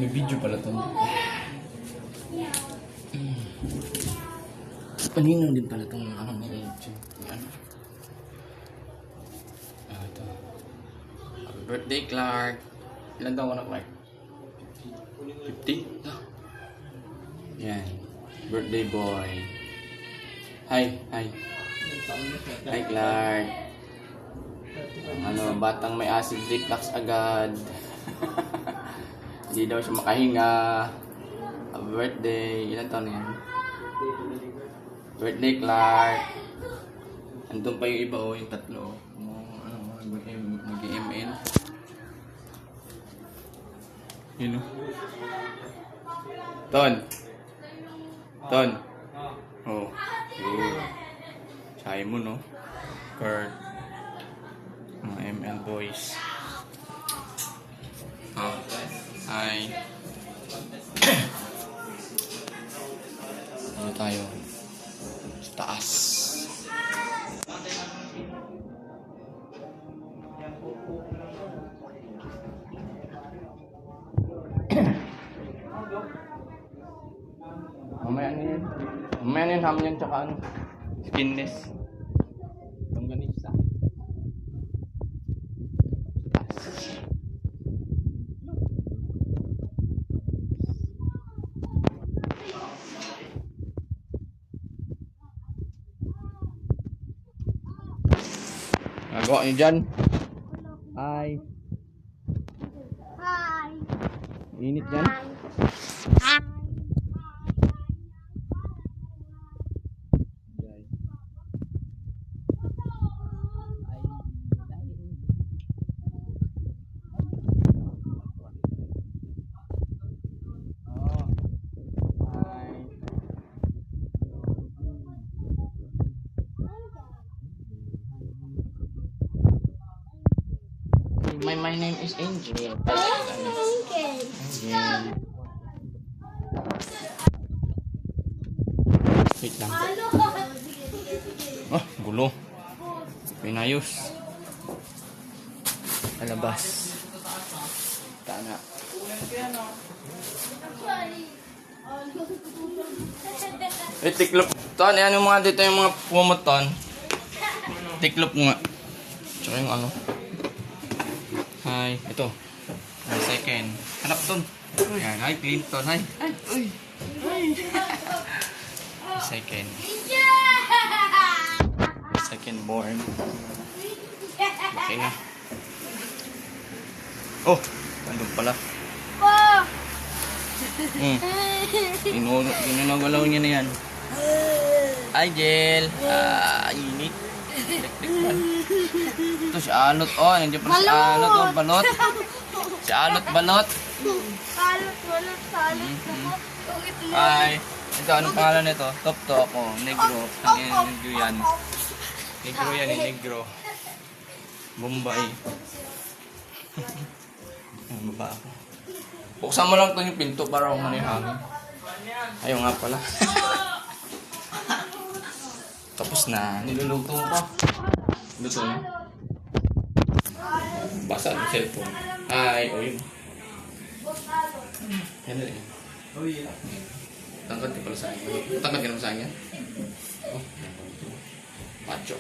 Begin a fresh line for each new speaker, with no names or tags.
May video pala to. Paninong din pala itong ano sa YouTube. Yan. Ito. Happy birthday, Clark. Ilan taon ka na, Clark? 50? Yan. Birthday boy. Hi, hi. Hi, Clark. Ano, batang may acid reflux agad. Hindi daw siya makahinga. Happy birthday. Ilan taon na yan? Birthday, Clark. Andun pa yung iba, oh, yung tatlo. Mag-MN. Yun, oh. Ton. Ton. Oh. Yun. Simon, no? Kurt. Mga ML boys. Oh. Hi. Ano tayo? Sa taas. Mamaya na yun. Mamaya na yun, ham yan, tsaka ano, skinless. Itong ganisa. Nagawa niyo dyan? Hi.
Hi.
Init dyan?
Hi.
My name is Angel.
Okay.
Angel. Wait lang. Oh, gulo. Pinayos. Alabas. Tana. Tiklop. Ton, yan yung mga dito yung mga pumuton. Tiklop nga. Tsaka yung ano. Hi, ito. Hi, second. Hanap ton. Yan, hi Clinton. Hi. Hi. Uy. Hi. Second. Second born. Okay na. Oh, andun pala. Ginagalaw niya na yan. Hi, Jel. Init. Electric man. Ito si Alot. Oh, nandiyan pa si Alot. Oh, balot. Si Alot, balot.
Balot.
Hi. Ito, anong pangalan nito? Top to ako. Negro. Negro yan. Negro yan, negro. Bombay. Baba ako. Buksan mo lang ito yung pinto para umano yung hangin. Ayaw nga pala. Tapos na. Niluluto ko. Luto na. Basa ang cellphone. Ay, o yun. Yan na rin. Tangkad ka pala sa akin. Tangkad ka naman sa akin. Oh. Macho.